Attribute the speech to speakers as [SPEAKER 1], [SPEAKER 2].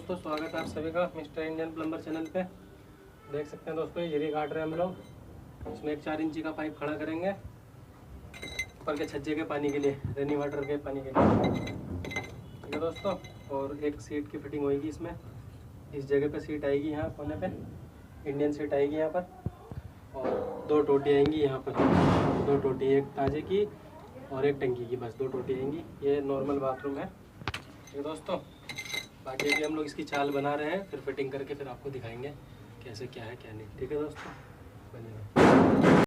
[SPEAKER 1] दोस्तों, स्वागत है आप सभी का मिस्टर इंडियन प्लम्बर चैनल पे। देख सकते हैं दोस्तों, ये झिरी काट रहे हैं हम लोग। इसमें एक 4 इंची का पाइप खड़ा करेंगे ऊपर के छज्जे के पानी के लिए, रेनी वाटर के पानी के लिए। ठीक है दोस्तों, और एक सीट की फिटिंग होगी इसमें। इस जगह पे सीट आएगी, यहाँ कोने पे इंडियन सीट आएगी यहाँ पर, और 2 टोटी आएंगी यहाँ पर। 2 टोटी, एक ताजे की और एक टंकी की, बस 2 टोटी आएंगी। ये नॉर्मल बाथरूम है। ठीक है दोस्तों, बाकी अभी हम लोग इसकी चाल बना रहे हैं, फिर फिटिंग करके फिर आपको दिखाएंगे कैसे क्या है क्या नहीं। ठीक है दोस्तों, बने रहो।